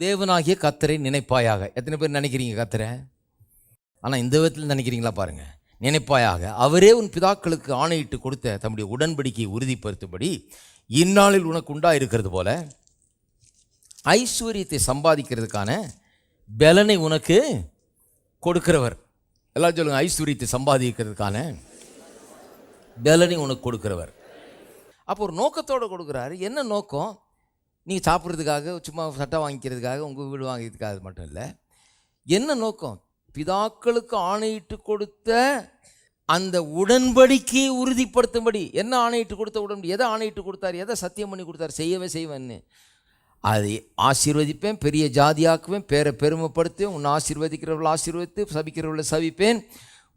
தேவனாகிய கர்த்தரை நினைப்பாயாக. எத்தனை பேர் நினைக்கிறீங்க கர்த்தரை? ஆனால் இந்த விதத்தில் நினைக்கிறீங்களா பாருங்க. நினைப்பாயாக, அவரே உன் பிதாக்களுக்கு ஆணையிட்டு கொடுத்த தம்முடைய உடன்படிக்கையை உறுதிப்படுத்தும்படி இந்நாளில் உனக்கு உண்டாயிருக்கிறது போல ஐஸ்வர்யத்தை சம்பாதிக்கிறதுக்கான பலனை உனக்கு கொடுக்கிறவர். எல்லாம் சொல்லுங்க, ஐஸ்வர்யத்தை சம்பாதிக்கிறதுக்கான பலனை உனக்கு கொடுக்கிறவர். அப்போ ஒரு நோக்கத்தோடு கொடுக்குறாரு. என்ன நோக்கம்? நீங்கள் சாப்பிட்றதுக்காக, சும்மா சட்டை வாங்கிக்கிறதுக்காக, உங்கள் வீடு வாங்கிறதுக்காக மட்டும் இல்லை. என்ன நோக்கம்? பிதாக்களுக்கு ஆணையிட்டு கொடுத்த அந்த உடன்படிக்கையை உறுதிப்படுத்தும்படி. என்ன ஆணையிட்டு கொடுத்த உடன்படி? எதை ஆணையிட்டு கொடுத்தார்? எதை சத்தியம் பண்ணி கொடுத்தார்? செய்யவே செய்வேன்னு. அதை ஆசீர்வதிப்பேன், பெரிய ஜாதியாக்குவேன், பேரை பெருமைப்படுத்துவேன், உன்னை ஆசீர்வதிக்கிறவர்கள் ஆசீர்வதித்து சபிக்கிறவர்களை சபிப்பேன்,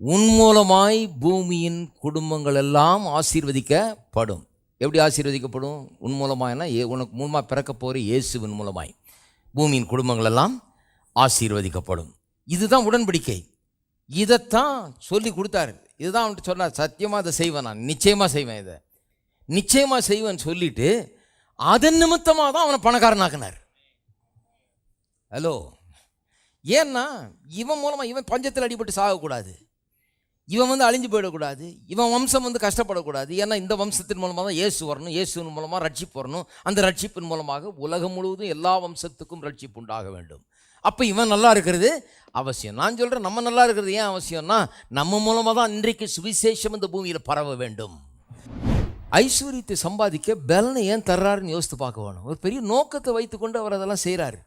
உன் மூலமாய் பூமியின் குடும்பங்கள் எல்லாம் ஆசீர்வதிக்கப்படும். எப்படி ஆசீர்வதிக்கப்படும்? உன் மூலமாய்னா உனக்கு மூலமாக பிறக்க போகிற இயேசுவின் மூலமாய் பூமியின் குடும்பங்கள் எல்லாம் ஆசீர்வதிக்கப்படும். இதுதான் உடன்படிக்கை. இதைத்தான் சொல்லி கொடுத்தாரு. இதுதான் அவன்கிட்ட சொன்னார், சத்தியமாக அதை செய்வேன், நான் நிச்சயமாக செய்வேன், இதை நிச்சயமாக செய்வேன்னு சொல்லிட்டு அதன் நிமித்தமாக தான் அவனை பணக்காரனாக்குனார். ஹலோ, ஏன்னா இவன் மூலமாக இவன் பஞ்சத்தில் அடிபட்டு சாகக்கூடாது, இவன் அழிஞ்சு போயிடக்கூடாது, இவன் வம்சம் கஷ்டப்படக்கூடாது. ஏன்னா இந்த வம்சத்தின் மூலமாக தான் இயேசு வரணும், இயேசுவின் மூலமாக ரட்சிப்பு வரணும், அந்த ரட்சிப்பின் மூலமாக உலகம் முழுவதும் எல்லா வம்சத்துக்கும் ரட்சிப்பு உண்டாக வேண்டும். அப்போ இவன் நல்லா இருக்கிறது அவசியம். நான் சொல்கிறேன், நம்ம நல்லா இருக்கிறது ஏன் அவசியம்னா, நம்ம மூலமாக தான் இன்றைக்கு சுவிசேஷம் இந்த பூமியில் பரவ வேண்டும். ஐஸ்வர்யத்தை சம்பாதிக்க பலனை ஏன் தர்றாருன்னு யோசித்து பார்க்க வேணும். ஒரு பெரிய நோக்கத்தை வைத்துக்கொண்டு அவர் அதெல்லாம் செய்கிறார்.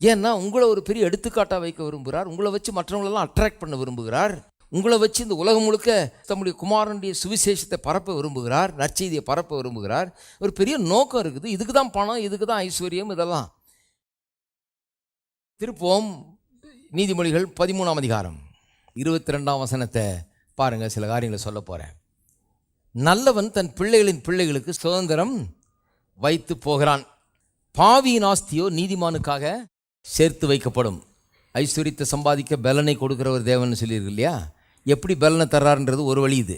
ஏன்னா உங்களை ஒரு பெரிய எடுத்துக்காட்டாக வைக்க விரும்புகிறார். உங்களை வச்சு மற்றவங்களெல்லாம் அட்ராக்ட் பண்ண விரும்புகிறார். உங்களை வச்சு இந்த உலகம் முழுக்க தம்முடைய குமாரனுடைய சுவிசேஷத்தை பரப்ப விரும்புகிறார், நற்செய்தியை பரப்ப விரும்புகிறார். ஒரு பெரிய நோக்கம் இருக்குது. இதுக்கு தான் பணம், இதுக்கு தான் ஐஸ்வர்யம், இதெல்லாம். திருப்போம் நீதிமொழிகள் 13ஆம் அதிகாரம் 22ஆம் வசனத்தை பாருங்கள். சில காரியங்களை சொல்ல போகிறேன். நல்லவன் தன் பிள்ளைகளின் பிள்ளைகளுக்கு சுதந்திரம் வைத்து போகிறான், பாவியின் ஆஸ்தியோ நீதிமானுக்காக சேர்த்து வைக்கப்படும். ஐஸ்வர்யத்தை சம்பாதிக்க பலனை கொடுக்குற ஒரு தேவன் சொல்லியிருக்கு இல்லையா? எப்படி பலனை தர்றாருன்றது ஒரு வழி இது.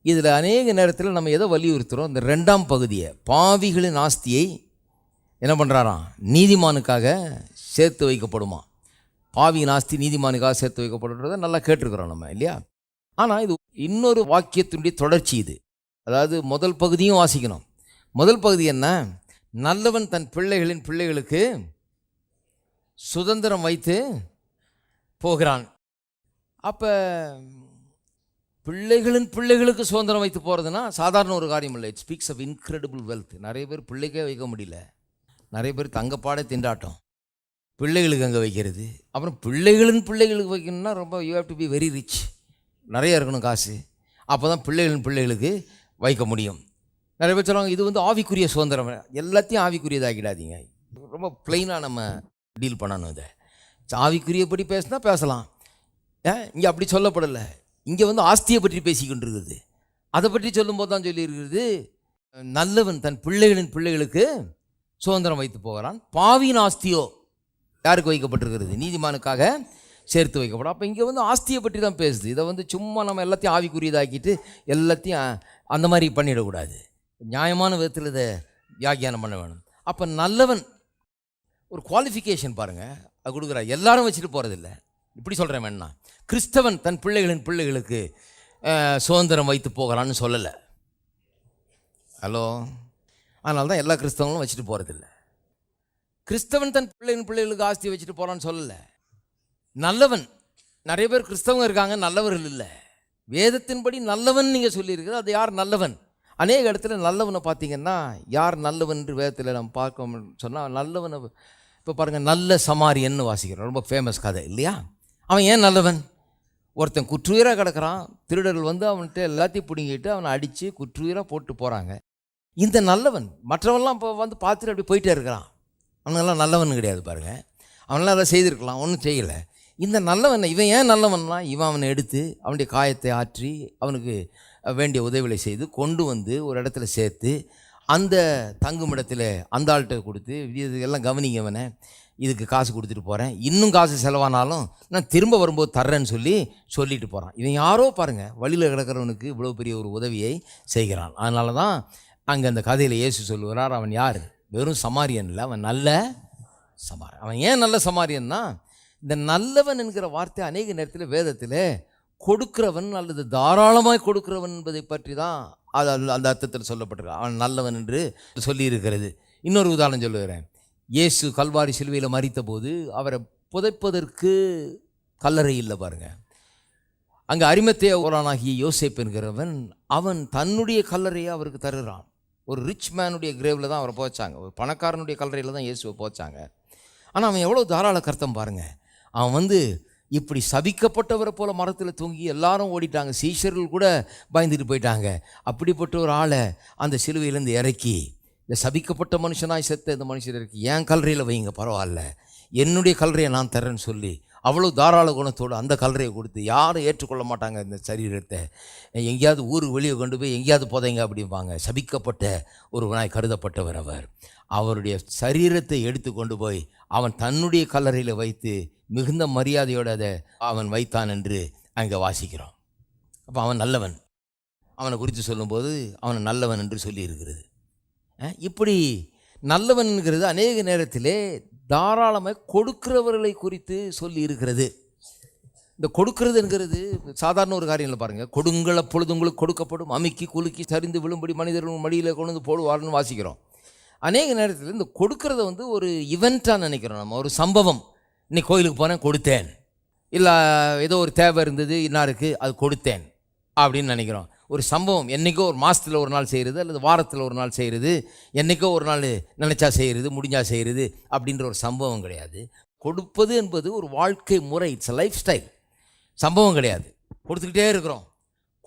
இதில் அநேக நேரத்தில் நம்ம எதை வலியுறுத்துகிறோம்? இந்த 2ஆம் பகுதியை, பாவிகளின் ஆஸ்தியை என்ன பண்ணுறாராம்? நீதிமானுக்காக சேர்த்து வைக்கப்படுமா. பாவியின் ஆஸ்தி நீதிமானுக்காக சேர்த்து வைக்கப்படுறத நல்லா கேட்டிருக்கிறோம் நம்ம இல்லையா? ஆனால் இது இன்னொரு வாக்கியத்தினுடைய தொடர்ச்சி இது. அதாவது முதல் பகுதியும் வாசிக்கணும். முதல் பகுதி என்ன? நல்லவன் தன் பிள்ளைகளின் பிள்ளைகளுக்கு சுதந்திரம் வைத்து போகிறான். அப்போ பிள்ளைகளின் பிள்ளைகளுக்கு சுதந்திரம் வைத்து போகிறதுனா சாதாரண ஒரு காரியம் இல்லை. It speaks of incredible wealth. நிறைய பேர் பிள்ளைக்கே வைக்க முடியல, நிறைய பேர் தங்கப்பாடே திண்டாட்டம், பிள்ளைகளுக்கு அங்கே வைக்கிறது. அப்புறம் பிள்ளைகளின் பிள்ளைகளுக்கு வைக்கணும்னா ரொம்ப you have to be very rich, நிறைய இருக்கணும் காசு, அப்போ தான் பிள்ளைகளின் பிள்ளைகளுக்கு வைக்க முடியும். நிறைய பேர் சொல்லுவாங்க இது ஆவிக்குரிய சுதந்திரம். எல்லாத்தையும் ஆவிக்குரியதாகிடாதீங்க. ரொம்ப பிளெயினாக நம்ம டீல் பண்ணணும். இதை ஆவிக்குரியபடி பேசினா பேசலாம். இங்கே அப்படி சொல்லப்படலை. இங்கே ஆஸ்தியை பற்றி பேசிக்கிட்டு இருக்குது. அதை பற்றி சொல்லும்போது தான் சொல்லியிருக்கிறது, நல்லவன் தன் பிள்ளைகளின் பிள்ளைகளுக்கு சுதந்திரம் வைத்து போகிறான், பாவியின் ஆஸ்தியோ யாருக்கு வைக்கப்பட்டிருக்கிறது? நீதிமானுக்காக சேர்த்து வைக்கப்படும். அப்போ இங்கே ஆஸ்தியை பற்றி தான் பேசுது. இதை சும்மா நம்ம எல்லாத்தையும் ஆவிக்குரியதாக்கிட்டு எல்லாத்தையும் அந்த மாதிரி பண்ணிடக்கூடாது. நியாயமான விதத்தில் இதை வியாக்கியானம் பண்ண வேணும். அப்போ நல்லவன் ஒரு குவாலிஃபிகேஷன் பாருங்கள், அது கொடுக்குறா. எல்லாரும் வச்சுட்டு போகிறதில்ல. இப்படி சொல்கிறேன் வேணா, கிறிஸ்தவன் தன் பிள்ளைகளின் பிள்ளைகளுக்கு சுதந்திரம் வைத்து போகிறான்னு சொல்லலை. ஹலோ, அதனால தான் எல்லா கிறிஸ்தவங்களும் வச்சுட்டு போகிறதில்ல. கிறிஸ்தவன் தன் பிள்ளைகளின் பிள்ளைகளுக்கு ஆஸ்தியை வச்சுட்டு போகிறான்னு சொல்லலை. நல்லவன், நிறைய பேர் கிறிஸ்தவங்க இருக்காங்க, நல்லவர்கள் இல்லை. வேதத்தின்படி நல்லவன் நீங்கள் சொல்லியிருக்கிறது, அது யார் நல்லவன்? அநேக இடத்துல நல்லவனை பார்த்தீங்கன்னா யார் நல்லவன் என்று வேதத்தில் நம்ம பார்க்க சொன்னால், நல்லவனை இப்போ பாருங்கள், நல்ல சமாரியன்னு வாசிக்கிறோம், ரொம்ப ஃபேமஸ் கதை இல்லையா? அவன் ஏன் நல்லவன்? ஒருத்தன் குற்றுயிராக கிடக்கிறான், திருடர்கள் அவன்கிட்ட எல்லாத்தையும் பிடுங்கிட்டு அவனை அடித்து குற்றுயிராக போட்டு போகிறாங்க. இந்த நல்லவன் மற்றவெல்லாம் இப்போ பார்த்துட்டு அப்படி போயிட்டே இருக்கிறான். அவனெல்லாம் நல்லவன் கிடையாது பாருங்கள். அவனெல்லாம் அதை செய்திருக்கலாம், ஒன்றும் செய்யலை. இந்த நல்லவன் இவன் ஏன் நல்லவன்னா, இவன் அவனை எடுத்து அவனுடைய காயத்தை ஆற்றி அவனுக்கு வேண்டிய உதவிகளை செய்து கொண்டு ஒரு இடத்துல சேர்த்து அந்த தங்கும் இடத்துல அந்த ஆள்கிட்ட கொடுத்து, இதுக்கெல்லாம் கவனிங்கவனை, இதுக்கு காசு கொடுத்துட்டு போகிறேன், இன்னும் காசு செலவானாலும் நான் திரும்ப வரும்போது தர்றேன்னு சொல்லிட்டு போகிறான். இவன் யாரோ பாருங்கள், வழியில் கிடக்கிறவனுக்கு இவ்வளோ பெரிய ஒரு உதவியை செய்கிறான். அதனால தான் அங்கே அந்த கதையில் இயேசு சொல்லுகிறார், அவன் யார்? வெறும் சமாரியன் இல்லை, அவன் நல்ல சமாரியன். அவன் ஏன் நல்ல சமாரியன்னா, இந்த நல்லவன் என்கிற வார்த்தை அநேக நேரத்தில் வேதத்தில் கொடுக்கிறவன் அல்லது தாராளமாய் கொடுக்கிறவன் என்பதை பற்றி தான் அது அந்த அர்த்தத்தில் சொல்லப்பட்டிருக்கு. அவன் நல்லவன் என்று சொல்லியிருக்கிறது. இன்னொரு உதாரணம் சொல்லுகிறேன். இயேசு கல்வாரி சிலுவையில் மரித்த போது அவரை புதைப்பதற்கு கல்லறை இல்லை பாருங்க. அங்கே அரிமத்தேயா ஊரானாகிய யோசேப்பு என்கிறவன் அவன் தன்னுடைய கல்லறையை அவருக்கு தருகிறான். ஒரு ரிச் மேனுடைய கிரேவில் தான் அவரை போச்சாங்க. ஒரு பணக்காரனுடைய கல்லறையில் தான் இயேசுவை போச்சாங்க. ஆனால் அவன் எவ்வளோ தாராள கர்த்தம் பாருங்கள். அவன் இப்படி சபிக்கப்பட்டவரை போல் மரத்தில் தூங்கி எல்லாரும் ஓடிட்டாங்க. சீஷர்கள் கூட பயந்துட்டு போயிட்டாங்க. அப்படிப்பட்ட ஒரு ஆளை அந்த சிலுவையிலேருந்து இறக்கி, இந்த சபிக்கப்பட்ட மனுஷனாய் செத்த இந்த மனுஷன் இறக்கி என் கல்லறையில் வைங்க, பரவாயில்ல, என்னுடைய கல்லறையை நான் தரேன்னு சொல்லி அவ்வளோ தாராள குணத்தோடு அந்த கல்லறையை கொடுத்து, யாரும் ஏற்றுக்கொள்ள மாட்டாங்க இந்த சரீரத்தை, எங்கேயாவது ஊர் வெளியே கொண்டு போய் எங்கேயாவது போதைங்க அப்படிம்பாங்க. சபிக்கப்பட்ட ஒருவனாய் கருதப்பட்டவர் அவர். அவருடைய சரீரத்தை எடுத்து கொண்டு போய் அவன் தன்னுடைய கல்லறையில் வைத்து மிகுந்த மரியாதையோடு அதை அவன் வைத்தான் என்று அங்கே வாசிக்கிறோம். அப்போ அவன் நல்லவன். அவனை குறித்து சொல்லும்போது அவனை நல்லவன் என்று சொல்லியிருக்கிறது. இப்படி நல்லவன்கிறது அநேக நேரத்திலே தாராளமாக கொடுக்கிறவர்களை குறித்து சொல்லி இருக்கிறது. இந்த கொடுக்கிறதுங்கிறது சாதாரண ஒரு காரியம் இல்லை பாருங்கள். கொடுங்கள் அப்பொழுது உங்களுக்கு கொடுக்கப்படும், அமுக்கி குலுக்கி சரிந்து விழும்படி மனிதர்கள் மடியில் கொண்டு வந்து போடுவார்னு வாசிக்கிறோம். அநேக நேரத்தில் இந்த கொடுக்கறத ஒரு இவெண்ட்டாக நினைக்கிறோம். நம்ம ஒரு சம்பவம், இன்னைக்கு கோயிலுக்கு போனேன் கொடுத்தேன், இல்லை ஏதோ ஒரு தேவை இருந்தது இன்னாருக்கு அது கொடுத்தேன் அப்படின்னு நினைக்கிறோம். ஒரு சம்பவம் என்றைக்கோ ஒரு மாதத்தில் ஒரு நாள் செய்கிறது அல்லது வாரத்தில் ஒரு நாள் செய்கிறது, என்றைக்கோ ஒரு நாள் நினச்சா செய்கிறது, முடிஞ்சால் செய்கிறது அப்படின்ற ஒரு சம்பவம் கிடையாது. கொடுப்பது என்பது ஒரு வாழ்க்கை முறை. It's a life style. சம்பவம் கிடையாது. கொடுத்துக்கிட்டே இருக்கிறோம்,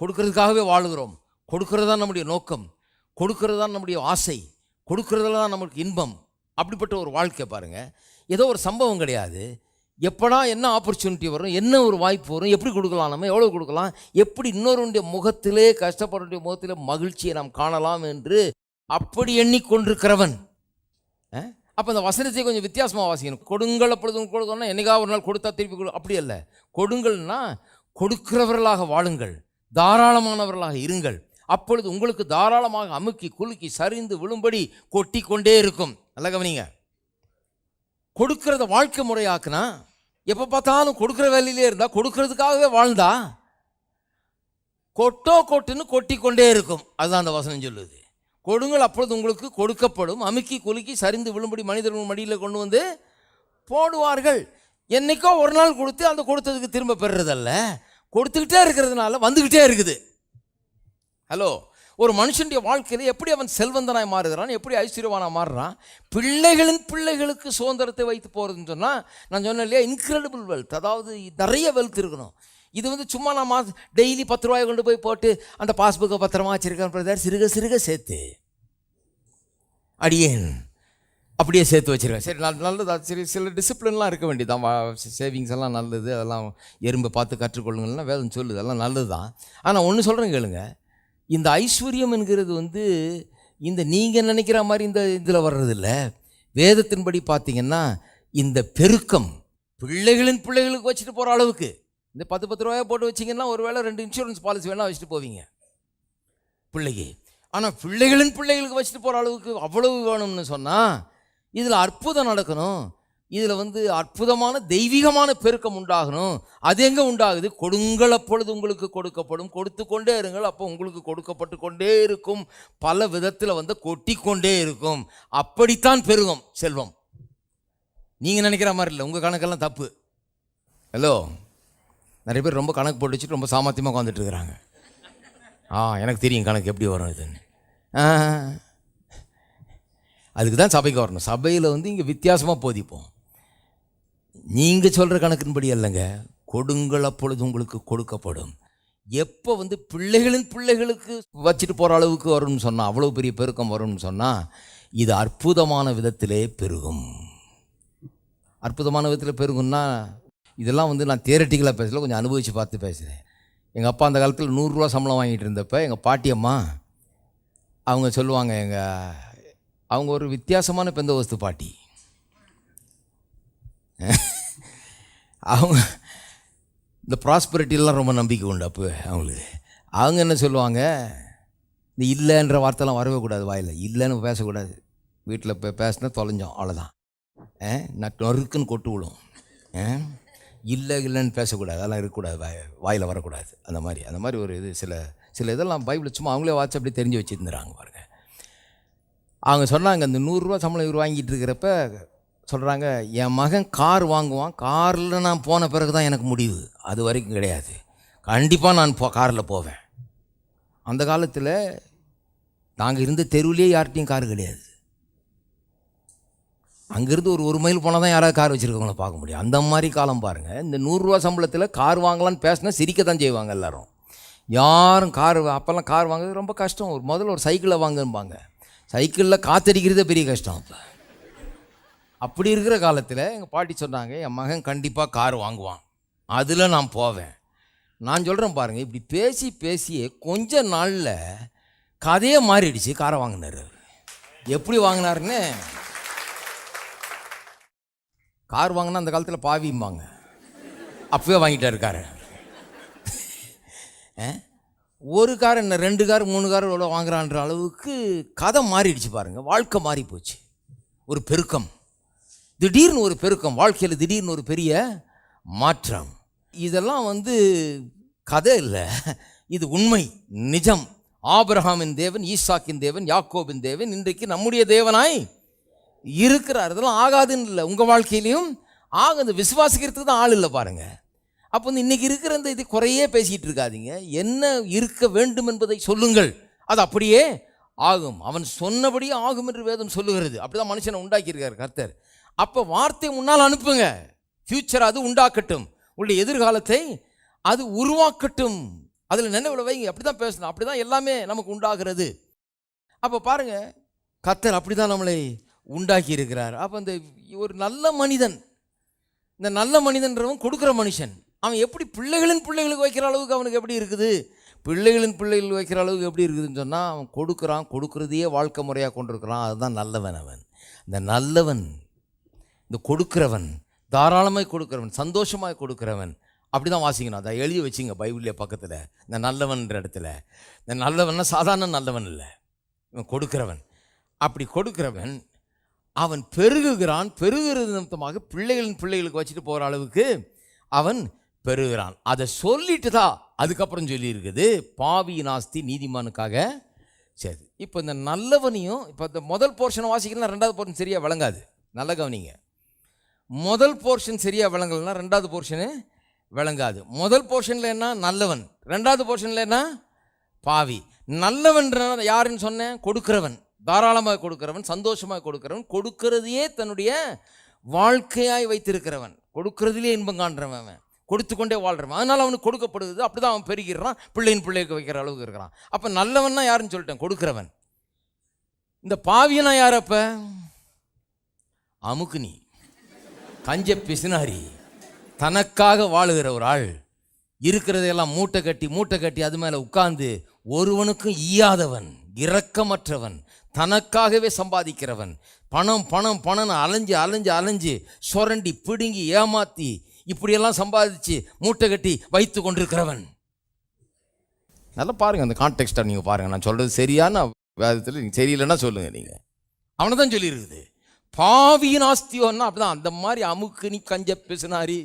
கொடுக்கறதுக்காகவே வாழுகிறோம். கொடுக்கறது தான் நம்முடைய நோக்கம், கொடுக்கறது தான் நம்முடைய ஆசை, கொடுக்கறதுல தான் நமக்கு இன்பம். அப்படிப்பட்ட ஒரு வாழ்க்கை பாருங்கள். ஏதோ ஒரு சம்பவம் கிடையாது. எப்படா என்ன ஆப்பர்ச்சுனிட்டி வரும், என்ன ஒரு வாய்ப்பு வரும், எப்படி கொடுக்கலாம், நம்ம எவ்வளோ கொடுக்கலாம், எப்படி இன்னொருடைய முகத்திலே கஷ்டப்படுற முகத்திலே மகிழ்ச்சியை நாம் காணலாம் என்று அப்படி எண்ணிக்கொண்டிருக்கிறவன். அப்போ அந்த வசனத்தை கொஞ்சம் வித்தியாசமாக வாசிக்கணும். கொடுங்கள் அப்பொழுது கொடுக்கணும்னா என்னைக்காக ஒரு நாள் கொடுத்தா திருப்பி கொடு, அப்படி அல்ல. கொடுங்கள்னா கொடுக்கிறவர்களாக வாழுங்கள், தாராளமானவர்களாக இருங்கள், அப்பொழுது உங்களுக்கு தாராளமாக அமுக்கி குலுக்கி சரிந்து விழும்படி கொட்டி கொண்டே இருக்கும். நல்ல கவனிங்க. கொடுக்கறத வாழ்க்கை முறையாக்குனா, எப்போ பார்த்தாலும் கொடுக்குற வேலையிலே இருந்தால், கொடுக்கறதுக்காகவே வாழ்ந்தா கொட்டுன்னு கொட்டி கொண்டே இருக்கும். அதுதான் அந்த வசனம் சொல்லுது. கொடுங்கள் அப்பொழுது உங்களுக்கு கொடுக்கப்படும், அமுக்கி குலுக்கி சரிந்து விழும்படி மனிதர்கள் மடியில் கொண்டு வந்து போடுவார்கள். என்னைக்கோ ஒரு நாள் கொடுத்து அந்த கொடுத்ததுக்கு திரும்ப பெறுறதல்ல, கொடுத்துக்கிட்டே இருக்கிறதுனால வந்துக்கிட்டே இருக்குது. ஹலோ, ஒரு மனுஷனுடைய வாழ்க்கையில் எப்படி அவன் செல்வந்தனாய் மாறுகிறான், எப்படி ஐஸ்வர்யவானாக மாறுறான். பிள்ளைகளுக்கு சுதந்திரத்தை வைத்து போகிறதுன்னு சொன்னால், நான் சொன்னேன் இல்லையா, இன்க்ரெடிபிள் வெல்த். அதாவது நிறைய வெல்த் இருக்கணும். இது சும்மா நான் டெய்லி 10 ரூபாயை கொண்டு போய் போட்டு அந்த பாஸ்புக்கை பத்திரமா வச்சுருக்கேன் பிரதர், சிறுக சிறுக சேர்த்து அடியேன் அப்படியே சேர்த்து வச்சுருக்கேன். சரி, நல்லது. சரி, சில டிசிப்ளின்லாம் இருக்க வேண்டியதான். சேவிங்ஸ் எல்லாம் நல்லது, அதெல்லாம் எறும்பை பார்த்து கற்றுக்கொள்ளுங்கள்லாம் வேதம் சொல்லுது, அதெல்லாம் நல்லது தான். ஆனால் ஒன்று சொல்கிறேன் கேளுங்க, இந்த ஐஸ்வர்யம் என்கிறது இந்த நீங்கள் நினைக்கிற மாதிரி இந்த இதில் வர்றதில்ல. வேதத்தின்படி பார்த்தீங்கன்னா இந்த பெருக்கம் பிள்ளைகளுக்கு வச்சுட்டு போகிற அளவுக்கு, இந்த 10 ரூபாயை போட்டு வச்சிங்கன்னா ஒரு வேளை 2 இன்சூரன்ஸ் பாலிசி வேணால் வச்சுட்டு போவீங்க பிள்ளைக்கு. ஆனால் பிள்ளைகளுக்கு வச்சுட்டு போகிற அளவுக்கு அவ்வளவு வேணும்னு சொன்னால் இதில் அற்புதம் நடக்கணும். இதில் அற்புதமான தெய்வீகமான பெருக்கம் உண்டாகணும். அது எங்கே உண்டாகுது? கொடுங்கள் அப்பொழுது உங்களுக்கு கொடுக்கப்படும், கொடுத்து கொண்டே இருங்கள், அப்போ உங்களுக்கு கொடுக்கப்பட்டு கொண்டே இருக்கும், பல விதத்தில் கொட்டி கொண்டே இருக்கும். அப்படித்தான் பெருகும் செல்வம். நீங்கள் நினைக்கிற மாதிரி இல்லை. உங்கள் கணக்கெல்லாம் தப்பு. ஹலோ, நிறைய பேர் ரொம்ப கணக்கு போட்டு வச்சுட்டு ரொம்ப சாமர்த்தியமாக உட்காந்துட்டு இருக்கிறாங்க. எனக்கு தெரியும் கணக்கு எப்படி வரும் இதுன்னு. அதுக்கு தான் சபைக்கு வரணும். சபையில் இங்கே வித்தியாசமாக போதிப்போம். நீங்கள் சொல்கிற கணக்கின்படி அல்லங்க. கொடுங்கள் அப்பொழுது உங்களுக்கு கொடுக்கப்படும். எப்போ பிள்ளைகளுக்கு வச்சுட்டு போகிற அளவுக்கு வரும்னு சொன்னால், அவ்வளோ பெரிய பெருக்கம் வரும்னு சொன்னால், இது அற்புதமான விதத்திலே பெருகும். அற்புதமான விதத்தில் பெருகும்னா இதெல்லாம் நான் தியரட்டிக்கலாக பேசல, கொஞ்சம் அனுபவித்து பார்த்து பேசுகிறேன். எங்கள் அப்பா அந்த காலத்தில் 100 ரூபா சம்பளம் வாங்கிட்டு இருந்தப்போ எங்கள் பாட்டியம்மா அவங்க சொல்லுவாங்க, அவங்க ஒரு வித்தியாசமான பெந்தகோஸ்து பாட்டி. அவங்க இந்த ப்ராஸ்பரிட்டிலாம் ரொம்ப நம்பிக்கை உண்டு அப்போ அவங்களுக்கு. அவங்க என்ன சொல்லுவாங்க, இந்த இல்லைன்ற வார்த்தைலாம் வரவே கூடாது வாயில். இல்லைன்னு பேசக்கூடாது. வீட்டில் பேசினா தொலைஞ்சோம், அவ்வளோதான். நொறுக்குன்னு கொட்டு விழும். இல்லை இல்லைன்னு பேசக்கூடாது, அதெல்லாம் இருக்கக்கூடாது, வாயில் வரக்கூடாது. அந்த மாதிரி ஒரு இது சில இதெல்லாம் பைபிள் சும்மா அவங்களே வாட்ச் அப்படி தெரிஞ்சு வச்சுருந்துறாங்க பாருங்க. அவங்க சொன்னாங்க, இந்த 100 ரூபா சம்பளம் இவர் வாங்கிட்டு இருக்கிறப்ப சொல்கிறாங்க, என் மகன் கார் வாங்குவான், காரில் நான் போன பிறகு தான் எனக்கு முடிவு, அது வரைக்கும் கிடையாது, கண்டிப்பாக நான் காரில் போவேன். அந்த காலத்தில் நாங்கள் இருந்த தெருவிலே யார்கிட்டையும் கார் கிடையாது. அங்கேருந்து ஒரு மைல் போனால் தான் யாராவது கார் வச்சுருக்கவங்கள பார்க்க முடியும். அந்த மாதிரி காலம் பாருங்கள். இந்த 100 ரூபா சம்பளத்தில் கார் வாங்கலான்னு பேசினா சிரிக்க தான் செய்வாங்க எல்லோரும். யாரும் கார் அப்போல்லாம் கார் வாங்குறது ரொம்ப கஷ்டம். முதல்ல ஒரு சைக்கிளை வாங்கும்பாங்க, சைக்கிளில் காற்றடிக்கிறதே பெரிய கஷ்டம். அப்படி இருக்கிற காலத்தில் எங்கள் பாட்டி சொன்னாங்க, என் மகன் கண்டிப்பாக கார் வாங்குவான், அதில் நான் போவேன். நான் சொல்கிறேன் பாருங்கள், இப்படி பேசியே கொஞ்ச நாளில் கதையே மாறிடுச்சு. காரை வாங்கினார். எப்படி வாங்கினாருன்னு, கார் வாங்கினா அந்த காலத்தில் பாவிம்பாங்க, அப்பவே வாங்கிட்டாரு காரை. ஒரு கார் என்ன 2 கார் 3 கார் எவ்வளோ வாங்குறான்ற அளவுக்கு கதை மாறிடுச்சு பாருங்கள். வாழ்க்கை மாறி போச்சு. ஒரு பெருக்கம், திடீர்னு ஒரு பெருக்கம், வாழ்க்கையில் திடீர்னு ஒரு பெரிய மாற்றம். இதெல்லாம் கதை இல்லை, இது உண்மை, நிஜம். ஆபிரகாமின் தேவன், ஈசாக்கின் தேவன், யாக்கோபின் தேவன் இன்றைக்கு நம்முடைய தேவனாய் இருக்கிறார். இதெல்லாம் ஆகாதுன்னு இல்லை, உங்கள் வாழ்க்கையிலையும் ஆகுது. விசுவாசிக்கிறதுக்கு தான் ஆள் இல்லை பாருங்கள். அப்போ இன்றைக்கி இருக்கிற இந்த இது குறையே பேசிகிட்டு இருக்காதீங்க. என்ன இருக்க வேண்டும் என்பதை சொல்லுங்கள், அது அப்படியே ஆகும். அவன் சொன்னபடியே ஆகும் என்று வேதம் சொல்லுகிறது. அப்படி தான் மனுஷனை உண்டாக்கியிருக்கார் கர்த்தர். அப்போ வார்த்தை முன்னால் அனுப்புங்க, ஃப்யூச்சர் அது உண்டாக்கட்டும், உங்களுடைய எதிர்காலத்தை அது உருவாக்கட்டும், அதில் நினைவில் வைங்க. அப்படி தான் பேசணும், அப்படி தான் எல்லாமே நமக்கு உண்டாகிறது. அப்போ பாருங்கள், கர்த்தர் அப்படி தான் நம்மளை உண்டாக்கி இருக்கிறார். அப்போ இந்த ஒரு நல்ல மனிதன், இந்த நல்ல மனிதன்றவன் கொடுக்குற மனுஷன், அவன் எப்படி பிள்ளைகளுக்கு வைக்கிற அளவுக்கு அவனுக்கு எப்படி இருக்குது, பிள்ளைகள் வைக்கிற அளவுக்கு எப்படி இருக்குதுன்னு சொன்னால், அவன் கொடுக்குறதையே வாழ்க்கை முறையாக கொண்டிருக்கிறான். அதுதான் நல்லவன். அவன் இந்த நல்லவன், இந்த கொடுக்கிறவன், தாராளமாக கொடுக்கிறவன், சந்தோஷமாக கொடுக்கிறவன். அப்படி தான் வாசிக்கணும். அதை எழுதி வச்சுங்க பைபிள்லேயே பக்கத்தில். இந்த நல்லவன்ற இடத்துல, இந்த நல்லவன்னா சாதாரண நல்லவன் இல்லை, இவன் கொடுக்கிறவன். அப்படி கொடுக்கிறவன் அவன் பெருகுகிறான். பெருகிறது நிமித்தமாக பிள்ளைகளுக்கு வச்சுட்டு போகிற அளவுக்கு அவன் பெருகிறான். அதை சொல்லிட்டு தான் அதுக்கப்புறம் சொல்லியிருக்குது, பாவியின் ஆஸ்தி நீதிமானுக்காக. சரி, இப்போ இந்த நல்லவனையும், இப்போ இந்த முதல் போர்ஷனை வாசிக்கலாம், 2வது போர்ஷன் சரியாக விளங்காது. நல்ல கவனிங்க, முதல் போர்ஷன் சரியாக விளங்கலைன்னா 2வது போர்ஷனு விளங்காது. முதல் போர்ஷனில் என்ன நல்லவன், 2வது போர்ஷனில் என்ன பாவி. நல்லவன் யாருன்னு சொன்னேன், கொடுக்கிறவன், தாராளமாக கொடுக்கிறவன், சந்தோஷமாக கொடுக்கிறவன், கொடுக்கிறதையே தன்னுடைய வாழ்க்கையாய் வைத்திருக்கிறவன், கொடுக்கிறதுலே இன்பம் காண்றவன், கொடுத்து கொண்டே வாழ்கிறவன். அதனால் அவனுக்கு கொடுக்கப்படுது. அப்படி தான் அவன் பெருகிறான், பிள்ளைக்கு வைக்கிற அளவுக்கு இருக்கிறான். அப்போ நல்லவன்னா யாருன்னு சொல்லிட்டேன், கொடுக்கிறவன். இந்த பாவியனா யார்? அப்போ அமுக்குனி, கஞ்ச பிசினாரி, தனக்காக வாழுகிற ஒரு ஆள். இருக்கிறதையெல்லாம் மூட்டை கட்டி அது மேலே உட்கார்ந்து ஒருவனுக்கும் ஈயாதவன், இரக்கமற்றவன், தனக்காகவே சம்பாதிக்கிறவன், பணம் அலைஞ்சு சுரண்டி பிடுங்கி ஏமாற்றி இப்படியெல்லாம் சம்பாதிச்சு மூட்டை கட்டி வைத்து கொண்டிருக்கிறவன். நல்லா பாருங்கள் அந்த கான்டெக்ஸ்ட்டை நீங்கள் பாருங்கள். நான் சொல்கிறது சரியான வேதத்தில் நீங்கள் சரியில்லைன்னா சொல்லுங்கள். நீங்கள் அவனை தான் சொல்லியிருக்குது, பாவியின் ஆஸ்தியோன்னா அப்படிதான். அந்த மாதிரி அமுக்குனி கஞ்ச பிசுனாரி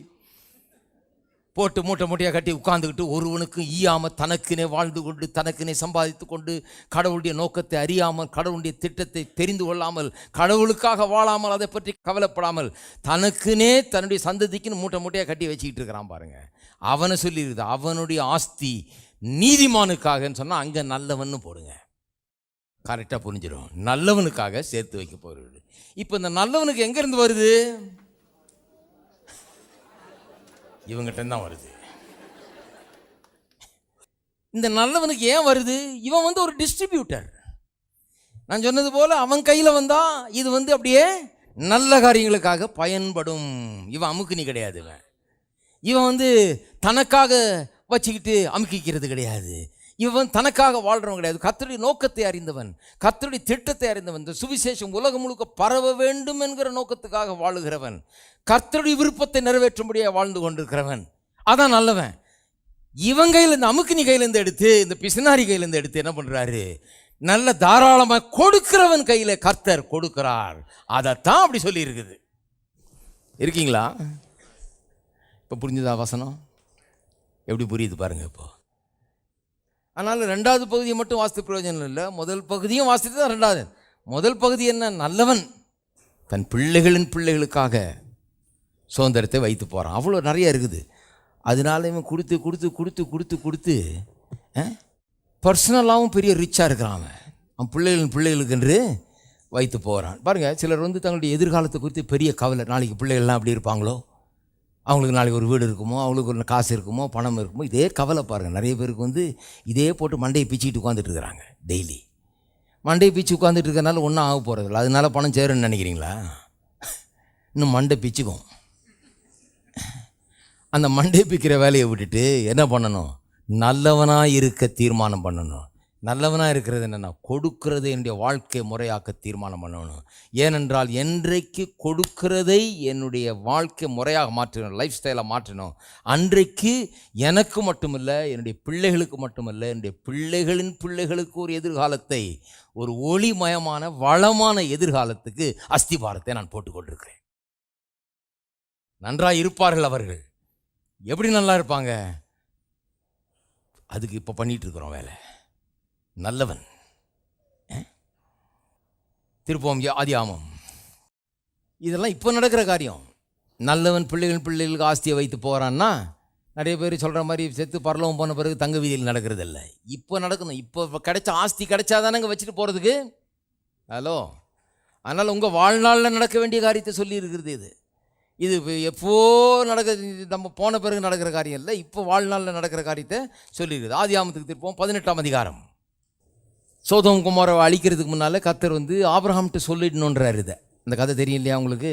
போட்டு மூட்டையாக கட்டி உட்கார்ந்துக்கிட்டு ஒருவனுக்கு ஈயாமல் தனக்குனே வாழ்ந்து கொண்டு தனக்குனே சம்பாதித்து கொண்டு கடவுளுடைய நோக்கத்தை அறியாமல், கடவுளுடைய திட்டத்தை தெரிந்து கொள்ளாமல், கடவுளுக்காக வாழாமல், அதை பற்றி கவலைப்படாமல் தனக்குனே தன்னுடைய சந்ததிக்குன்னு மூட்டையாக கட்டி வச்சுக்கிட்டு இருக்கிறான் பாருங்க. அவனை சொல்லியிருக்குது, அவனுடைய ஆஸ்தி நீதிமானுக்காகன்னு சொன்னால் அங்கே நல்லவன்னு போடுங்க, கரெக்டாக புரிஞ்சிடும். நல்லவனுக்காக சேர்த்து வைக்க போகிறது. இப்போ இந்த நல்லவனுக்கு எங்கேருந்து வருது? இவங்கிட்ட தான் வருது. இந்த நல்லவனுக்கு ஏன் வருது? இவன் ஒரு டிஸ்ட்ரிபியூட்டர். நான் சொன்னது போல அவன் கையில் வந்தா இது அப்படியே நல்ல காரியங்களுக்காக பயன்படும். இவன் அமுக்குனி கிடையாது. இவன் தனக்காக வச்சுக்கிட்டு அமுக்கிக்கிறது கிடையாது. இவன் தனக்காக வாழ்றவன் கிடையாது. கர்த்தருடைய நோக்கத்தை அறிந்தவன், கர்த்தருடைய திட்டத்தை அறிந்தவன், இந்த சுவிசேஷம் உலகம் முழுக்க பரவ வேண்டும் என்கிற நோக்கத்துக்காக வாழுகிறவன், கர்த்தருடைய விருப்பத்தை நிறைவேற்றும்படியாக வாழ்ந்து கொண்டிருக்கிறவன். அதான் நல்லவன். இவன் கையில், இந்த அமுக்கினி கையிலேருந்து எடுத்து, இந்த பிசினாரி கையிலேருந்து எடுத்து என்ன பண்ணுறாரு? நல்ல தாராளமாக கொடுக்கிறவன் கையில் கர்த்தர் கொடுக்கிறார். அதைத்தான் அப்படி சொல்லி இருக்குது. இருக்கீங்களா? இப்போ புரிஞ்சுதா வசனம்? எப்படி புரியுது பாருங்க இப்போ. அதனால் 2வது பகுதியை மட்டும் வாசித்து பிரயோஜனம் இல்லை, முதல் பகுதியும் வாசித்து தான் 2வது. முதல் பகுதி என்ன? நல்லவன் தன் பிள்ளைகளின் பிள்ளைகளுக்காக சுதந்திரத்தை வைத்து போகிறான். அவ்வளோ நிறைய இருக்குது. அதனால இவன் கொடுத்து கொடுத்து கொடுத்து கொடுத்து கொடுத்து பர்சனலாகவும் பெரிய ரிச்சாக இருக்கிறான். அவன் பிள்ளைகளின் பிள்ளைகளுக்கு என்று வைத்து போகிறான். பாருங்கள், சிலர் வந்து தங்களுடைய எதிர்காலத்தை குறித்து பெரிய கவலை. நாளைக்கு பிள்ளைகள்லாம் அப்படி இருப்பாங்களோ, அவங்களுக்கு நாளைக்கு ஒரு வீடு இருக்குமோ, அவங்களுக்கு ஒரு காசு இருக்குமோ, பணம் இருக்குமோ, இதே கவலை பாருங்கள். நிறைய பேருக்கு வந்து இதே போட்டு மண்டையை பிச்சுக்கிட்டு உட்காந்துட்டு இருக்கிறாங்க. டெய்லி மண்டையை பிச்சு உட்காந்துட்டு இருக்கிறனால ஒன்றும் ஆக போகிறதில்ல. அதனால பணம் சேருன்னு நினைக்கிறீங்களா? இன்னும் மண்டை பிச்சுக்கும். அந்த மண்டை பிக்கிற வேலையை விட்டுட்டு என்ன பண்ணணும்? நல்லவனாக இருக்க தீர்மானம் பண்ணணும். நல்லவனாக இருக்கிறது என்னென்னா, கொடுக்கறது என்னுடைய வாழ்க்கை முறையாக்க தீர்மானம் பண்ணணும். ஏனென்றால் என்றைக்கு கொடுக்கிறதை என்னுடைய வாழ்க்கை முறையாக மாற்றணும், லைஃப் ஸ்டைலாக மாற்றணும், அன்றைக்கு எனக்கு மட்டுமல்ல, என்னுடைய பிள்ளைகளுக்கு மட்டுமல்ல, என்னுடைய பிள்ளைகளின் பிள்ளைகளுக்கு ஒரு எதிர்காலத்தை, ஒரு ஒளிமயமான வளமான எதிர்காலத்துக்கு அஸ்திபாரத்தை நான் போட்டுக்கொண்டிருக்கிறேன். நன்றாக இருப்பார்கள் அவர்கள். எப்படி நல்லா இருப்பாங்க? அதுக்கு இப்போ பண்ணிகிட்ருக்குறோம் வேலை. நல்லவன். திருப்பம் ஆதியாமம், இதெல்லாம் இப்போ நடக்கிற காரியம். நல்லவன் பிள்ளைகளுக்கு ஆஸ்தியை வைத்து போகிறான்னா, நிறைய பேர் சொல்கிற மாதிரி செத்து பரலோகம் போன பிறகு தங்க வீதியில் நடக்கிறது இல்லை. இப்போ நடக்கணும். இப்போ கிடைச்ச ஆஸ்தி கிடைச்சாதானங்க வச்சுட்டு போகிறதுக்கு. ஹலோ, அதனால் உங்கள் வாழ்நாளில் நடக்க வேண்டிய காரியத்தை சொல்லி இருக்கிறது இது. இது எப்போ நடக்க, நம்ம போன பிறகு நடக்கிற காரியம் இல்லை, இப்போ வாழ்நாளில் நடக்கிற காரியத்தை சொல்லியிருக்குது. ஆதியாமத்துக்கு திருப்போம் 18ஆம் அதிகாரம். சோதோம் குமாரை அழிக்கிறதுக்கு முன்னால் கர்த்தர் வந்து ஆபிரகாம்கிட்ட சொல்லிடணுன்றார். இதை, இந்த கதை தெரியும் இல்லையா உங்களுக்கு?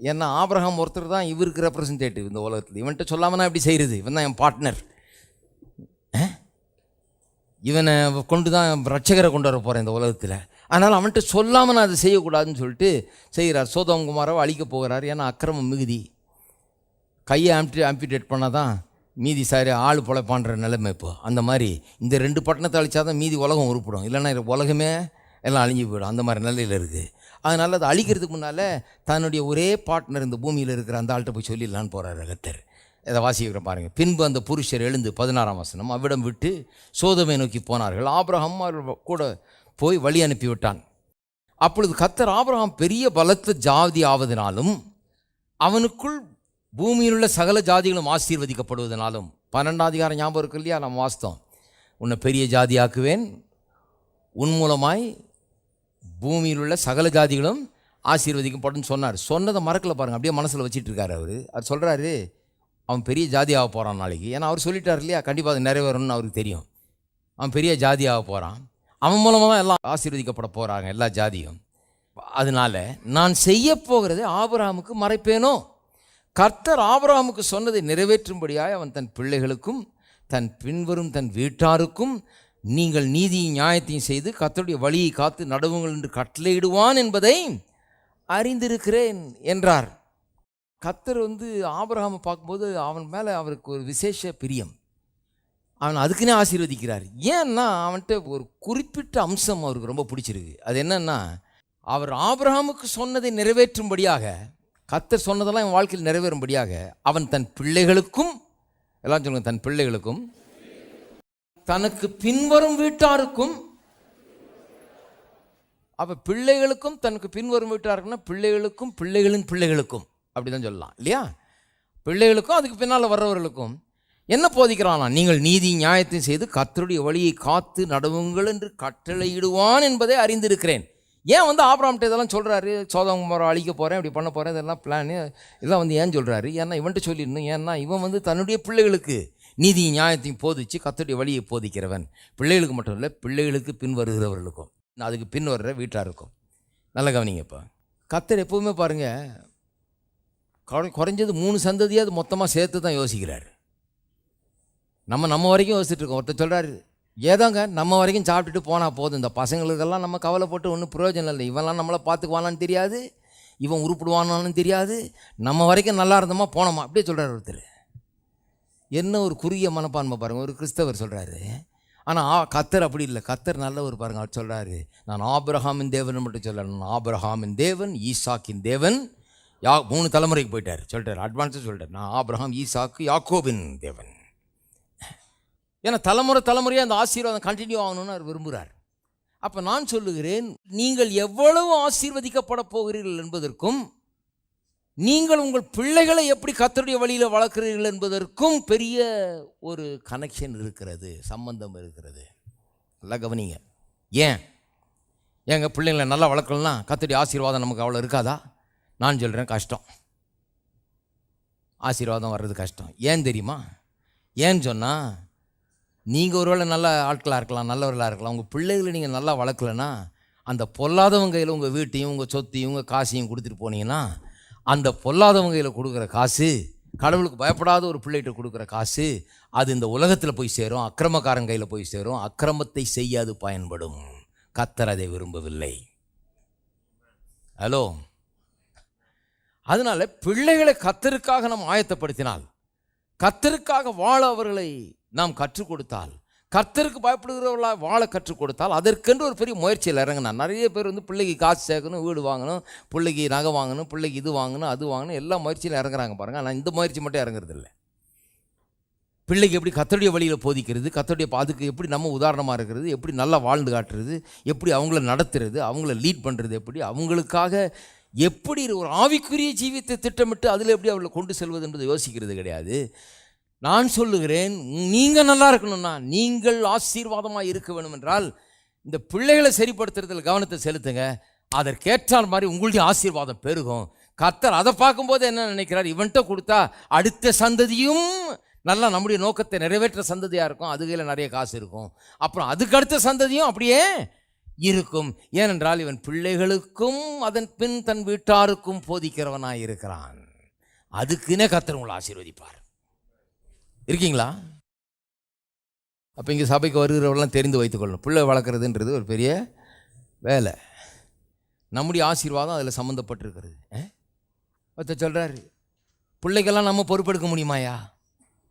ஏன்னா ஆபிரகாம் ஒருத்தர் தான் இவருக்கு ரெப்ரசன்டேட்டிவ் இந்த உலகத்தில். இவன்கிட்ட சொல்லாமல் நான் எப்படி செய்கிறது? இவன் தான் என் பார்ட்னர். இவனை கொண்டு தான் ரட்சகரை கொண்டு வர போகிறேன் இந்த உலகத்தில். அதனால் அவன்கிட்ட சொல்லாமல் நான் அதை செய்யக்கூடாதுன்னு சொல்லிட்டு செய்கிறார். சோதோம் குமாரை அழிக்க போகிறார். ஏன்னா அக்கிரமம் மிகுதி. கையை ஆம்பிடேட் பண்ணால் தான் மீதி சாரி ஆள் பொழைப்பான்ற நிலைமை. இப்போ அந்த மாதிரி இந்த 2 பட்டணத்தை அழிச்சா தான் மீதி உலகம் உருப்பிடும், இல்லைன்னா உலகமே எல்லாம் அழிஞ்சு போயிடும். அந்த மாதிரி நிலையில் இருக்குது. அதனால் அதை அழிக்கிறதுக்கு முன்னால் தன்னுடைய ஒரே பார்ட்னர் இந்த பூமியில் இருக்கிற அந்த ஆள்கிட்ட போய் சொல்லிடலான்னு போகிறார் கர்த்தர். இதை வாசிக்கிற பாருங்கள். பின்பு அந்த புருஷர் எழுந்து 16ஆம் வசனம், அவ்விடம் விட்டு சோதோமை நோக்கி போனார்கள். ஆபிரகாம் கூட போய் வழி அனுப்பிவிட்டான். அப்பொழுது கர்த்தர் ஆபிரகாம் பெரிய பலத்த ஜாதி ஆவதனாலும் அவனுக்குள் பூமியில் உள்ள சகல ஜாதிகளும் ஆசீர்வதிக்கப்படுவதனாலும், 12ஆம் அதிகாரம் ஞாபகம் இருக்கு இல்லையா? நம்ம வாஸ்தவம், உன்னை பெரிய ஜாதியாக்குவேன், உன் மூலமாய் பூமியில் உள்ள சகல ஜாதிகளும் ஆசீர்வதிக்கப்படும் சொன்னார். சொன்னதை மறக்கல பாருங்கள், அப்படியே மனசில் வச்சுட்டு இருக்காரு அவர். அவர் சொல்கிறாரு அவன் பெரிய ஜாதியாக போகிறான் நாளைக்கு. ஏன்னா அவர் சொல்லிட்டார் இல்லையா, கண்டிப்பாக அது நிறைவேறணும்னு அவருக்கு தெரியும். அவன் பெரிய ஜாதியாக போகிறான், அவன் மூலமாக தான் எல்லாம் ஆசீர்வதிக்கப்பட போகிறாங்க எல்லா ஜாதியும். அதனால் நான் செய்ய போகிறதை ஆபிரகாமுக்கு மறைப்பேனோ? கர்த்தர் ஆபிரகாமுக்கு சொன்னதை நிறைவேற்றும்படியாய் அவன் தன் பிள்ளைகளுக்கும் தன் பின்வரும் தன் வீட்டாருக்கும் நீங்கள் நீதியும் நியாயத்தையும் செய்து கர்த்தருடைய வழியை காத்து நடவுங்கள் என்று கட்டளையிடுவான் என்பதை அறிந்திருக்கிறேன் என்றார். கர்த்தர் வந்து ஆபிரகாமை பார்க்கும்போது அவன் மேலே அவருக்கு ஒரு விசேஷ பிரியம். அவன் அதுக்குன்னே ஆசீர்வதிக்கிறார். ஏன்னா அவன்கிட்ட ஒரு குறிப்பிட்ட அம்சம் அவருக்கு ரொம்ப பிடிச்சிருக்கு. அது என்னன்னா, அவர் ஆபிரகாமுக்கு சொன்னதை நிறைவேற்றும்படியாக, கர்த்தர் சொன்னதெல்லாம் என் வாழ்க்கையில் நிறைவேறும்படியாக அவன் தன் பிள்ளைகளுக்கும், எல்லாம் சொல்லுங்க, தன் பிள்ளைகளுக்கும் தனக்கு பின்வரும் வீட்டாருக்கும். அப்போ பிள்ளைகளுக்கும் தனக்கு பின்வரும் வீட்டாருக்குன்னா பிள்ளைகளுக்கும் பிள்ளைகளின் பிள்ளைகளுக்கும் அப்படி தான் சொல்லலாம் இல்லையா? பிள்ளைகளுக்கும் அதுக்கு பின்னால் வர்றவர்களுக்கும் என்ன போதிக்கிறானா? நீங்கள் நீதி நியாயத்தையும் செய்து கர்த்தருடைய வழியை காத்து நடவுங்கள் என்று கட்டளையிடுவான் என்பதை அறிந்திருக்கிறேன். ஏன் வந்து ஆபிரகாம்கிட்ட இதெல்லாம் சொல்கிறாரு? சோதோம் குமாரை அழிக்க போகிறேன், இப்படி பண்ண போகிறேன், இதெல்லாம் பிளானு இதெல்லாம் வந்து ஏன் சொல்கிறாரு? ஏன்னா இவன்ட்டு சொல்லிடணும். ஏன்னா இவன் வந்து தன்னுடைய பிள்ளைகளுக்கு நீதி நியாயத்தையும் போதிச்சு கர்த்தருடைய வழியை போதிக்கிறவன். பிள்ளைகளுக்கு மட்டும் இல்லை, பிள்ளைகளுக்கு பின் வருகிறவர்களுக்கும், அதுக்கு பின் வர்ற வீட்டாருக்கும். நல்ல கவனிங்க. இப்போ கர்த்தர் எப்போவுமே பாருங்கள், குறைஞ்சது 3 சந்ததியாவது மொத்தமாக சேர்த்து தான் யோசிக்கிறார். நம்ம வரைக்கும் யோசிச்சுட்டு இருக்கோம். ஒருத்தர் சொல்கிறாரு, ஏதாங்க நம்ம வரைக்கும் சாப்பிட்டுட்டு போனால் போதும், இந்த பசங்களுக்கெல்லாம் நம்ம கவலைப்பட்டு ஒன்றும் பிரயோஜனம் இல்லை, இவன்லாம் நம்மளை பார்த்துக்குவானான்னு தெரியாது, இவன் உருப்பிடுவானான்னு தெரியாது, நம்ம வரைக்கும் நல்லா இருந்தோமா போனோமா, அப்படியே சொல்கிறார் ஒருத்தர். என்ன ஒரு குறுகிய மனப்பான்மை பாருங்கள், ஒரு கிறிஸ்தவர் சொல்கிறாரு. ஆனால் கர்த்தர் அப்படி இல்லை. கர்த்தர் நல்லவர் பாருங்கள். அவர் சொல்கிறாரு, நான் ஆபிரகாமின் தேவன் மட்டும் சொல்லணும், ஆபிரகாமின் தேவன், ஈசாக்கின் தேவன், 3 தலைமுறைக்கு போயிட்டார். சொல்லிட்டார், அட்வான்ஸாக சொல்லிட்டார், நான் ஆபிரகாம், ஈசாக்கு, யாக்கோபின் தேவன். ஏன்னா தலைமுறையாக அந்த ஆசீர்வாதம் கண்டினியூ ஆகணும்னு அவர் விரும்புகிறார். அப்போ நான் சொல்லுகிறேன், நீங்கள் எவ்வளவு ஆசீர்வதிக்கப்பட போகிறீர்கள் என்பதற்கும் நீங்கள் உங்கள் பிள்ளைகளை எப்படி கர்த்தருடைய வழியில் வளர்க்கிறீர்கள் என்பதற்கும் பெரிய ஒரு கனெக்ஷன் இருக்கிறது, சம்பந்தம் இருக்கிறது. நல்லா கவனிங்க. ஏன் எங்கள் பிள்ளைங்களை நல்லா வளர்க்கலன்னா கர்த்தருடைய ஆசீர்வாதம் நமக்கு அவ்வளோ இருக்காதா? நான் சொல்கிறேன், கஷ்டம். ஆசீர்வாதம் வர்றது கஷ்டம். ஏன் தெரியுமா? ஏன்னு சொன்னால், நீங்கள் ஒருவேளை நல்ல ஆட்களாக இருக்கலாம், நல்லவர்களாக இருக்கலாம், உங்கள் பிள்ளைகளை நீங்கள் நல்லா வளர்க்கலைன்னா அந்த பொல்லாதவங்க கையில் உங்கள் வீட்டையும் உங்கள் சொத்தையும் உங்கள் காசையும் கொடுத்துட்டு போனீங்கன்னா, அந்த பொல்லாதவங்க கையில் கொடுக்குற காசு, கடவுளுக்கு பயப்படாத ஒரு பிள்ளைகிட்ட கொடுக்குற காசு, அது இந்த உலகத்தில் போய் சேரும், அக்கிரமக்காரன் கையில் போய் சேரும், அக்கிரமத்தை செய்ய அது பயன்படும். கர்த்தர் அதை விரும்பவில்லை. ஹலோ. அதனால் பிள்ளைகளை கர்த்தருக்காக நாம் ஆயத்தப்படுத்தினால், கர்த்தருக்காக வாழ அவர்களை நாம் கற்றுக் கொடுத்தால், கர்த்தருக்கு பயப்படுகிறவர்களாக வாழ கற்றுக் கொடுத்தால், அதற்கென்று ஒரு பெரிய முயற்சியில் இறங்கினா. நிறைய பேர் பிள்ளைக்கு காசு சேர்க்கணும், வீடு வாங்கணும், பிள்ளைக்கு நகை வாங்கணும், பிள்ளைக்கு இது வாங்கணும், அது வாங்கணும், எல்லா முயற்சியில் இறங்குறாங்க பாருங்கள். ஆனால் இந்த முயற்சி மட்டும் இறங்குறதில்லை. பிள்ளைக்கு எப்படி கர்த்தருடைய வழியில் போதிக்கிறது, கர்த்தருடைய அதுக்கு எப்படி நம்ம உதாரணமாக இருக்கிறது, எப்படி நல்லா வாழ்ந்து காட்டுறது, எப்படி அவங்கள நடத்துறது, அவங்கள லீட் பண்ணுறது, எப்படி அவங்களுக்காக எப்படி ஒரு ஆவிக்குரிய ஜீவித்தை திட்டமிட்டு அதில் எப்படி அவளை கொண்டு செல்வது என்பதை யோசிக்கிறது கிடையாது. நான் சொல்லுகிறேன், நீங்கள் நல்லா இருக்கணும்னா, நீங்கள் ஆசீர்வாதமாக இருக்க வேணும் என்றால், இந்த பிள்ளைகளை சரிப்படுத்துறதில் கவனத்தை செலுத்துங்க. அதற்கேற்றால் மாதிரி உங்களுடைய ஆசீர்வாதம் பெருகும். கர்த்தர் அதை பார்க்கும்போது என்ன நினைக்கிறார், இவன்கிட்ட கொடுத்தா அடுத்த சந்ததியும் நல்லா நம்முடைய நோக்கத்தை நிறைவேற்ற சந்ததியாக இருக்கும், அது கையில் நிறைய காசு இருக்கும், அப்புறம் அதுக்கு அடுத்த சந்ததியும் அப்படியே இருக்கும். ஏனென்றால் இவன் பிள்ளைகளுக்கும் அதன் பின் தன் வீட்டாருக்கும் போதிக்கிறவனாக இருக்கிறான். அதுக்குன்னே கர்த்தர் உங்களை ஆசீர்வதிப்பார். இருக்கீங்களா? அப்போ இங்கே சபைக்கு வருகிறவரெல்லாம் தெரிந்து வைத்துக்கொள்ளணும், பிள்ளை வளர்க்குறதுன்றது ஒரு பெரிய வேலை. நம்முடைய ஆசீர்வாதம் அதில் சம்மந்தப்பட்டிருக்கிறது. ஒருத்தர் சொல்கிறார், பிள்ளைக்கெல்லாம் நம்ம பொறுப்பெடுக்க முடியுமாயா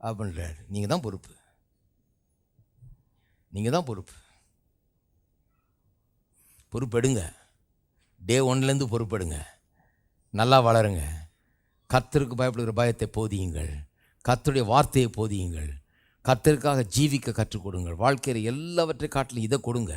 அப்படின்றார். நீங்கள் தான் பொறுப்பு, நீங்கள் தான் பொறுப்பெடுங்க. டே 1லேருந்து பொறுப்பெடுங்க, நல்லா வளருங்க, கர்த்தருக்கு பயப்படுகிற பயத்தை போதியுங்கள், கர்த்தருடைய வார்த்தையை போதியுங்கள், கர்த்தருக்காக ஜீவிக்க கற்றுக் கொடுங்கள். வாழ்க்கையில் எல்லாவற்றை காட்டிலும் இதை கொடுங்க.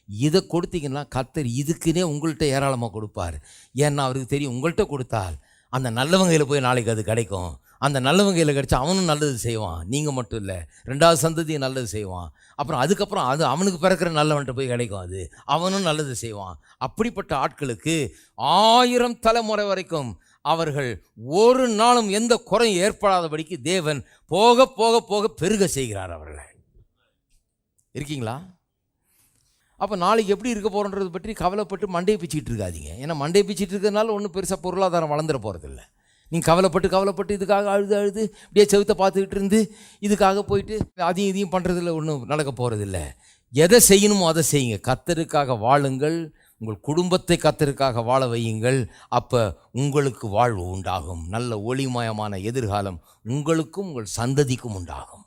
இதை கொடுத்தீங்கன்னா கர்த்தர் இதுக்குன்னே உங்கள்கிட்ட ஏராளமாக கொடுப்பார். ஏன்னா அவருக்கு தெரியும், உங்கள்கிட்ட கொடுத்தால் அந்த நல்லவங்கையில் போய் நாளைக்கு அது கிடைக்கும். அந்த நல்லவங்கையில் கிடைச்சா அவனும் நல்லது செய்வான், நீங்கள் மட்டும் இல்லை, 2வது சந்ததியும் நல்லது செய்வான். அப்புறம் அதுக்கப்புறம் அது அவனுக்கு பிறக்கிற நல்லவன்கிட்ட போய் கிடைக்கும், அது அவனும் நல்லது செய்வான். அப்படிப்பட்ட ஆட்களுக்கு 1000 தலைமுறை வரைக்கும் அவர்கள் ஒரு நாளும் எந்த குறையும் ஏற்படாதபடிக்கு தேவன் போக போக போக பெருக செய்கிறார் அவர்களை. இருக்கீங்களா? அப்போ நாளைக்கு எப்படி இருக்க போகிறோன்றது பற்றி கவலைப்பட்டு மண்டையை பிச்சுக்கிட்டு இருக்காதீங்க. ஏன்னா மண்டையை பிச்சுட்டு இருக்கிறதுனால ஒன்றும் பெருசாக பொருளாதாரம் வளர்ந்துட போகிறதில்ல. நீங்கள் கவலைப்பட்டு இதுக்காக அழுது இப்படியே செவுத்தை பார்த்துக்கிட்டு இருந்து இதுக்காக போயிட்டு அதையும் இதையும் பண்ணுறதில்ல, ஒன்றும் நடக்க போகிறதில்ல. எதை செய்யணுமோ அதை செய்யுங்க. கர்த்தருக்காக வாழுங்கள், உங்கள் குடும்பத்தை கர்த்தருக்காக வாழ வையுங்கள். அப்போ உங்களுக்கு வாழ்வு உண்டாகும். நல்ல ஒளிமயமான எதிர்காலம் உங்களுக்கும் உங்கள் சந்ததிக்கும் உண்டாகும்.